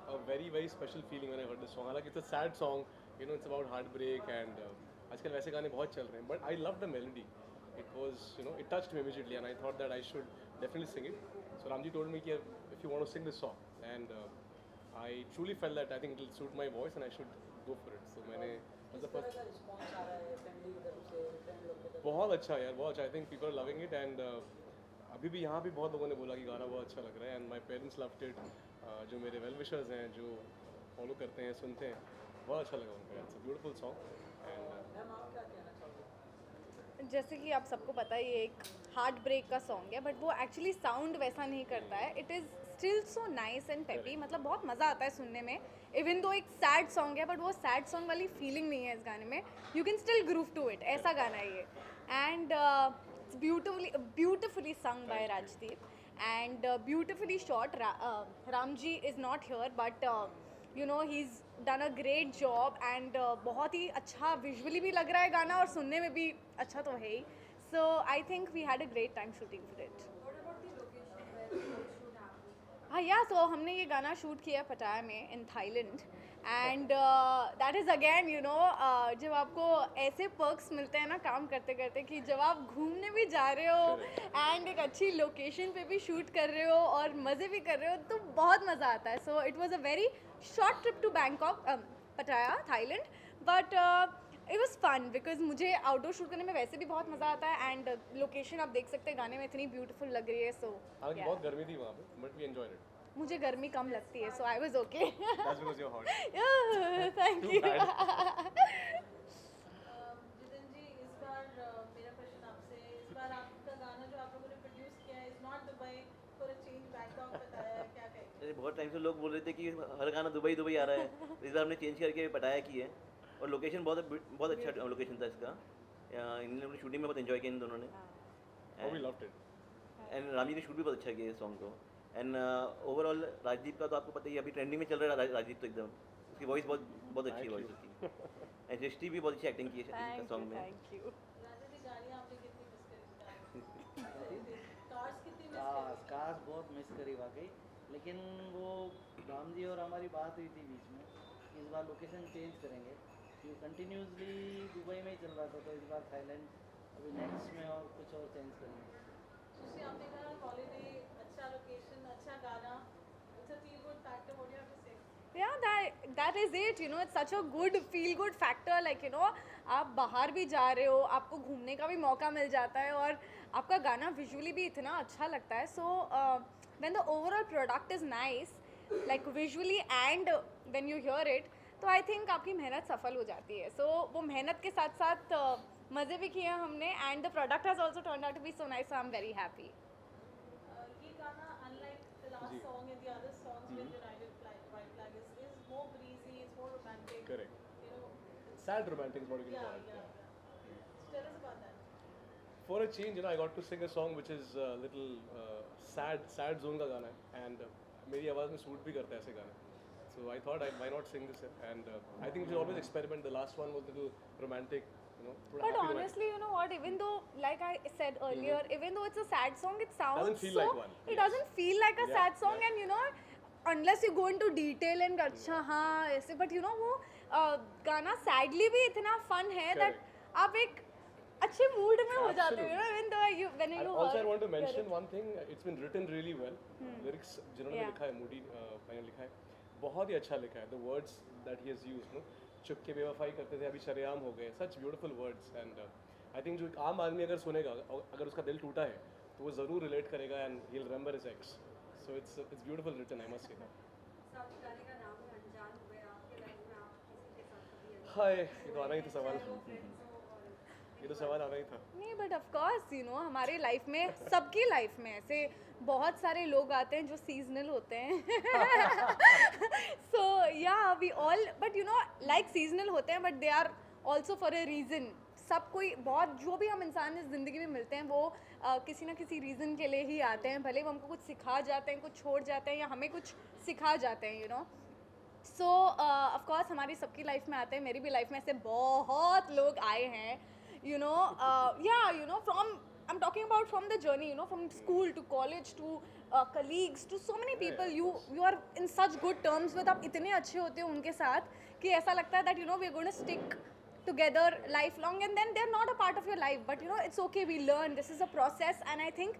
a very special feeling when I heard this song. हालांकि it's a sad song, you know, it's about heartbreak and आजकल वैसे गाने बहुत चल रहे हैं. But I love the melody. It was, you know, it touched me immediately, and I thought that I should definitely sing it. So Ramji told me कि if you want to sing this song, and I truly felt that I think it will suit my voice and I should go for it. So मैंने किस तरह का response आ रहा है family की तरफ से, फ्रेंड लोग की तरफ बहुत अच्छा यार, बहुत अच्छा. I think people are loving it and अभी भी यहाँ भी बहुत लोगों ने बोला कि गाना बहुत अच्छा लग रहा है and my parents loved it. जो मेरे वेल विशर्स हैं, जो फॉलो करते हैं, सुनते हैं, बहुत अच्छा लगा उनको. It's a beautiful song and ma'am आप क्या कहना चाहोगे? जैसे कि आप सबको पता है ये एक हार्ट ब्रेक का सॉन्ग है, बट वो एक्चुअली साउंड वैसा नहीं करता है. It is still so nice and peppy, मतलब बहुत मज़ा आता है सुनने में. इवन दो एक सैड सॉन्ग है, बट वो सैड सॉन्ग वाली फीलिंग नहीं है इस गाने में. You can still groove to it, ऐसा गाना है ये. And it's beautifully sung by Rajdeep and beautifully shot. Ramji is not here, but you know he's done a great job and बहुत ही अच्छा विजुअली भी लग रहा है गाना और सुनने में भी अच्छा तो है ही. So I think we had a great time shooting for it. What about the location where the shoot happened? हाँ या तो हमने ये गाना शूट किया पटाया में in Thailand. And that is again you know जब आपको ऐसे पर्क्स मिलते हैं ना काम करते करते कि जब आप घूमने भी जा रहे हो एंड एक अच्छी लोकेशन पे भी शूट कर रहे हो और मज़े भी कर रहे हो तो बहुत मज़ा आता है. So it was a very short trip to Bangkok, Pattaya Thailand, but it was fun because मुझे आउटडोर शूट करने में वैसे भी बहुत मज़ा आता है एंड लोकेशन आप देख सकते हैं गाने में इतनी ब्यूटीफुल लग रही है. सो हालांकि बहुत गर्मी थी वहाँ पे, बट वी एंजॉयड इट. मुझे गर्मी कम लगती है, so I was okay. That's because you are hot. Thank you. Jitin ji, इस बार मेरा क्वेश्चन आपसे, इस बार आपका गाना जो आप लोगों ने प्रोड्यूस किया है is not Dubai, for a change Bangkok बताया है, क्या कहेंगे? अरे बहुत टाइम से लोग बोल रहे थे कि हर गाना दुबई दुबई आ रहा है. इस बार हमने चेंज करके पटाया की है और लोकेशन बहुत अच्छा लोकेशन था इसका. इन लोगों ने शूटिंग में बहुत एंजॉय किया इन दोनों ने. Oh, we loved it. And Ramji ने शूट भी बहुत अच्छा किया इस सॉन्ग को. एंड ओवरऑल राजदीप का तो आपको पता ही है, अभी ट्रेंडिंग में चल रहा है राजदीप. तो एकदम उसकी वॉइस बहुत अच्छी वॉइस उसकी. एंड सृष्टि भी बहुत अच्छी एक्टिंग की है सॉन्ग में. Thank you. राजा जी, गाड़ियाँ आपने कितनी मिस करी? कार्स कितनी मिस करी? काश बहुत मिस करी वाकई. लेकिन वो राम जी और हमारी बात हुई थी बीच में, इस बार लोकेशन चेंज करेंगे. ये कंटिन्यूसली दुबई में ही चल रहा था, तो इस बार थाईलैंड, अभी नेक्स्ट में और कुछ और चेंज करेंगे. सुश्री, आपने कहा हॉलीडे, अच्छा लोकेशन, अच्छा गाना, it's a feel good factor, what do you have to say? Yeah, that is it. You know, it's such a good feel good factor. Like you know, आप बाहर भी जा रहे हो, आपको घूमने का भी मौका मिल जाता है और आपका गाना विजुअली भी इतना अच्छा लगता है. So when the overall product is nice, like visually and when you hear it, तो आई थिंक आपकी मेहनत सफल हो जाती है. सो वो मेहनत के साथ साथ मज़े भी किए हमने and the product has also turn out to be so nice. So I am very happy. ये गाना unlike the last ji. song and the other songs ji. with United White Flag is more breezy, it's more romantic. Correct. You know, Sad romantic is what you can yeah, call it. yeah. So tell us about that. For a change, you know, I got to sing a song which is a little sad zone का गाना है and मेरी आवाज़ में suit भी करता है ऐसे गाने. So I thought, why not sing this? And I think we should always experiment. The last one was a little romantic, you know. But happy romantic. honestly, you know what? Even though, like I said earlier, even though it's a sad song, it sounds Doesn't feel so. like one. It Yes. doesn't feel like a Yeah, sad song, yeah. and you know, unless you go into detail and अच्छा हाँ ऐसे, but you know वो गाना sadly भी इतना fun है that Correct. आप एक अच्छे mood में हो जाते हो. You know, Absolutely. even though you when you Also, I want to hear mention it. one thing. It's been written really well. Lyrics जिन्होंने Yeah. लिखा है, मूडी भाई ने लिखा है, बहुत ही अच्छा लिखा है. The words that he has used, no, चुप के बेवफाई करते थे, अभी शरेआम हो गए. Such beautiful words. And I think जो एक आम आदमी अगर सुनेगा, अगर उसका दिल टूटा है, तो वो ज़रूर relate करेगा and he'll remember his ex. So it's beautiful written, I must say that. साथ गाने का नाम है अनजान हो गए. आपके लाइफ में आप किसी के साथ कभी अनजान हाय, ये तो आना ही था सवाल. हो, फ्रेंड्स हो और ये तो सवाल आना ही था. नहीं but of course you know हमारे लाइफ में सबकी लाइफ में ऐसे बहुत सारे लोग आते हैं जो सीजनल होते हैं. So yeah we all but you know like seasonal होते हैं but they are also for a reason. सब कोई बहुत जो भी हम इंसान इस ज़िंदगी में मिलते हैं वो किसी ना किसी रीज़न के लिए ही आते हैं. भले वो हमको कुछ सिखा जाते हैं, कुछ छोड़ जाते हैं या हमें कुछ सिखा जाते हैं, you know. So of course हमारी सबकी लाइफ में आते हैं. मेरी भी लाइफ में ऐसे बहुत लोग आए हैं, you know, yeah, you know, from I'm talking about from the journey, you know, from school to college to colleagues to so many people. You are in such good terms with, आप इतने अच्छे होते हो उनके साथ कि ऐसा लगता है that you know we're going to stick together lifelong, and then they're not a part of your life, but you know it's okay, we learn, this is a process, and I think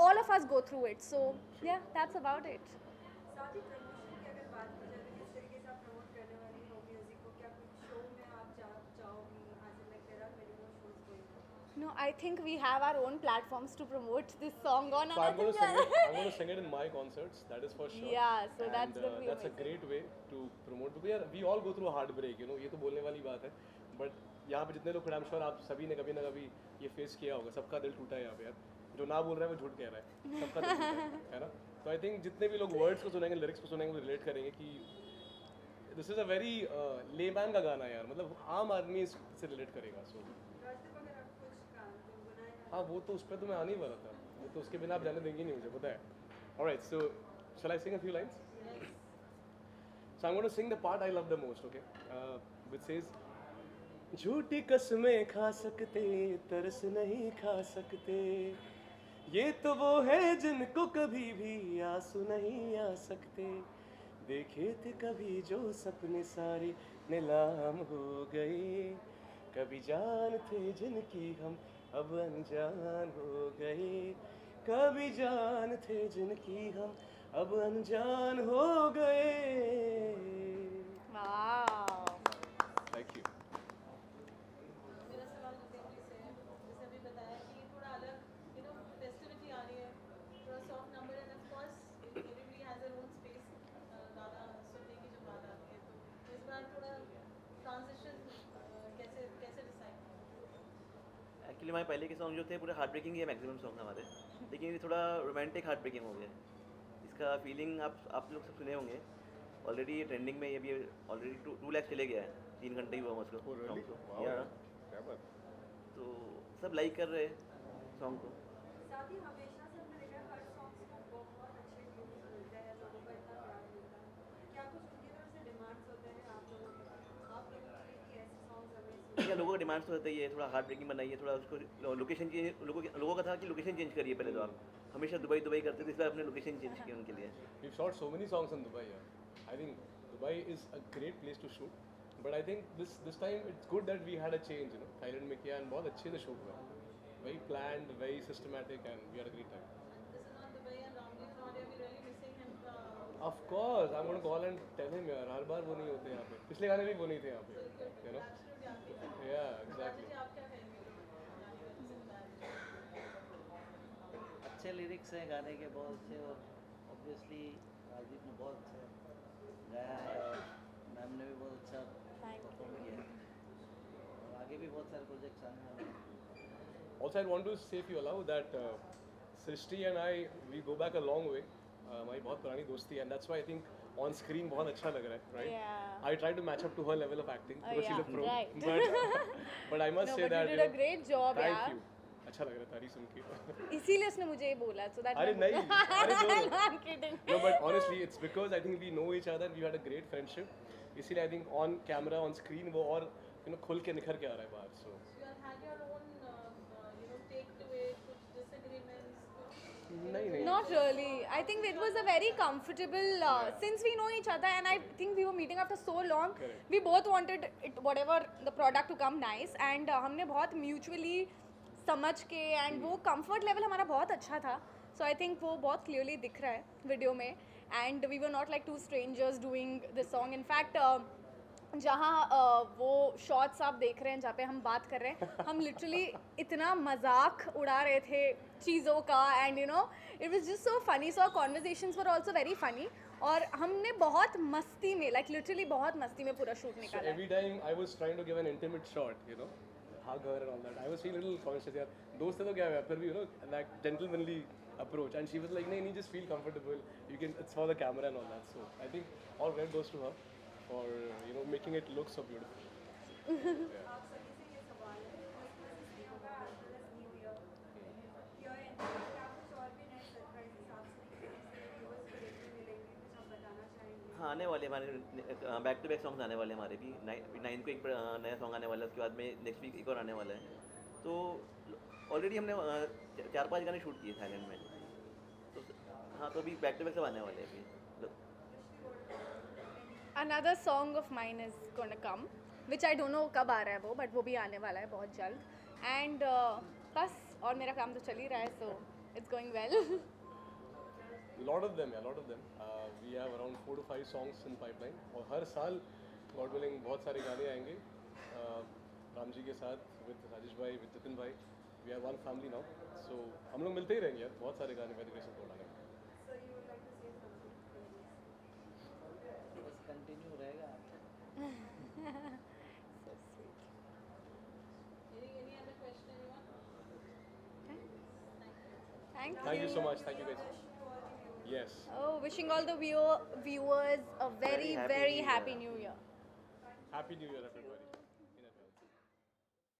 all of us go through it. So yeah, that's about it. साथ ही promotion की अगर बात की जाए तो किस तरीके से आप प्रमोट करने वाली हो म्यूजिक को, क्या कुछ शो में आप जाओगी? आज like there are many more shows going on. No, I think we have our own platforms to promote this song on. So and I I'm going to think sing it. I'm going to sing it in my concerts. That is for sure. Yeah, so And, that's gonna be that's a amazing. great way to promote, because यार we all go through a heartbreak. You know, ये तो बोलने वाली बात है. But यहाँ पे जितने लोग खड़े, I'm sure आप सभी ने कभी ना कभी ये फेस किया होगा. सबका दिल टूटा है यहाँ पे यार. जो ना बोल रहा है वो झूठ कह रहा है. सबका दिल टूटा है ना. तो आई थिंक जितने भी लोग वर्ड्स को सुनेंगे, लिरिक्स को सुनेंगे, वो रिलेट करेंगे कि this is a very layman का गाना यार. मतलब आम आदमी इससे रिलेट करेगा. सो राजदीप, अगर आप कुछ गुनगुनाए ना हाँ, वो तो उस पर तो मैं आने ही वाला था. वो तो उसके बिना आप जाने देंगे नहीं, मुझे पता है. Alright, so shall I sing a few lines? So I'm going to sing the part I love the most, okay? Which says, झूठी कसमें खा सकते, तरस नहीं खा सकते, ये तो वो है जिनको कभी भी आंसू नहीं आ सकते, देखे थे कभी जो सपने सारे नीलाम हो गए, कभी जान थे जिनकी हम अब अनजान हो गए, कभी जान थे जिनकी हम अब अनजान हो गए. Wow. Thank you. मेरा सवाल जितेंद्र से है. जैसे अभी बताया कि ये थोड़ा अलग, यू नो, फेस्टिविटी आ रही है, थोड़ा soft number, end of course everybody has their own space गाना सुनने की जो बात आती है. तो इस बार थोड़ा ट्रांजिशन कैसे कैसे डिसाइड? एक्चुअली हमारे पहले के सॉन्ग जो थे पूरे हार्ट ब्रेकिंग ही मैक्सिमम सॉन्ग हमारे, लेकिन ये थोड़ा रोमांटिक हार्ट ब्रेकिंग हो गया. इसका फीलिंग आप लोग सब सुने होंगे ऑलरेडी. ये ट्रेंडिंग में ये भी ऑलरेडी 2 लाख चले गया है. 3 घंटे ही हुआ उसको Oh, really? सॉन्ग को. Wow. या क्या बात. तो सब लाइक कर रहे हैं सॉन्ग को. साथ ही हमेशा से हमने देखा है हर सॉन्ग्स को बहुत अच्छे व्यूज मिलते हैं, लोगों का इतना प्यार मिलता है. क्या कुछ उनकी तरफ से डिमांड्स होते हैं आप लोगों के लिए कि ऐसे सॉन्ग्स हमें सुनने? क्या लोगों का डिमांड्स तो होता ही है, थोड़ा हार्ट ब्रेकिंग बनाइए, थोड़ा उसको लोकेशन चेंज. लोगों का था कि लोकेशन चेंज करिए. पहले तो आप हमेशा दुबई करते थे, इस बार अपने लोकेशन चेंज किया उनके लिए. We've shot so many songs in Dubai. Yeah. I think Dubai is a great place to shoot. But I think this time it's good that we had a change. You know, Thailand में किया and बहुत अच्छे से shoot हुआ. Very planned, very systematic, and we had a great time. This is not Dubai and Ramji is not here. We're really missing him. Of course, I'm going to call and tell him यार. हर बार वो नहीं होते यहाँ पे. पिछले गाने भी वो नहीं थे यहाँ पे. You know? Absolutely आपकी. Yeah, exactly. जी, आप क्या कहेंगे? अच्छे लिरिक्स हैं गाने के, बहुत अच्छे, और ऑब्वियसली राजदीप ने बहुत अच्छा गाया है और मैम ने भी बहुत अच्छा परफॉर्म किया है, और आगे भी बहुत सारे प्रोजेक्ट्स आने वाले हैं. Also, I want to say, if you allow, that Srishti and I, we go back a long way. हमारी बहुत पुरानी दोस्ती है, and that's why I think on screen बहुत अच्छा लग रहा है, right? Yeah. I try to match up to her level of acting Oh, because she's a yeah, pro. right. But I must No, say but that you did a great job, thank यार. you. अच्छा लग रहा है तारीफ सुन के. इसीलिए उसने मुझे ये बोला, so that अरे नहीं, अरे दो. I'm kidding. No, but honestly, it's because I think we know each other and we had a great friendship. इसीलिए I think on camera, on screen वो और खुल के निखर के आ रहा है बाहर. So You have had your own, you know, take to it, कुछ disagreements, कुछ नहीं. Not really. I think it was a very comfortable, since we know each other, and I think we were meeting after so long. Correct. We both wanted it, whatever the product to come nice, and हमने बहुत mutually समझ के, and वो comfort level हमारा बहुत अच्छा था. So I think वो बहुत clearly दिख रहा है वीडियो में, and we were not like two strangers doing this song. In fact, जहाँ वो शॉट्स आप देख रहे हैं जहाँ पे हम बात कर रहे हैं, हम लिटरली इतना मजाक उड़ा रहे थे चीज़ों का, and you know it was just so funny. So conversations were also very funny, और हमने बहुत मस्ती में, लाइक लिटरली बहुत मस्ती में पूरा शूट So निकाला every time I was trying to give an intimate shot, you know, hug her and all that. I was feeling a little conscious यार. दोस्त है तो क्या है, फिर भी you know that gentlemanly approach, and she was like, नहीं, just feel comfortable. You can, it's for the camera and all that. So I think all credit goes to her for you know making it look so beautiful. Yeah. आप सभी से ये सवाल है, Christmas इसलिए होगा as well as new year. Year and पे क्या कुछ और भी नए सरप्राइजेस आपसे व्यूअर्स को देखने मिलेंगे, कुछ आप बताना चाहेंगे? हाँ, आने वाले हमारे बैक टू बैक सॉन्ग्स आने वाले हमारे भी. 9 को एक नया सॉन्ग आने वाला है, उसके बाद में नेक्स्ट वीक एक और आने वाला है. तो ऑलरेडी हमने 4-5 गाने शूट किए थाईलैंड में, तो हाँ तो अभी बैक टू बैक सब आने वाले हैं अभी मतलब। Another song of mine is gonna come, which I don't know कब आ रहा है वो, but वो भी आने वाला है बहुत जल्द. And बस और मेरा काम तो चल ही रहा है, so it's going well. Lot of them, yeah, lot of them. We have around 4 to 5 songs in pipeline और हर साल God willing बहुत सारे गाने आएंगे राम जी के साथ, with राजेश भाई, with नितिन भाई. We are one family now, so हम लोग मिलते ही रहेंगे यार, बहुत सारे गाने by the grace of God आने वाले हैं. So you would like to say something for this? बस कंटिन्यू रहेगा. So sweet. Any other question anyone? Thank Thank you you. so much, thank you guys. Yes. Oh, wishing all the viewers a very Very happy very New happy Year. New Year. Happy New Year everybody.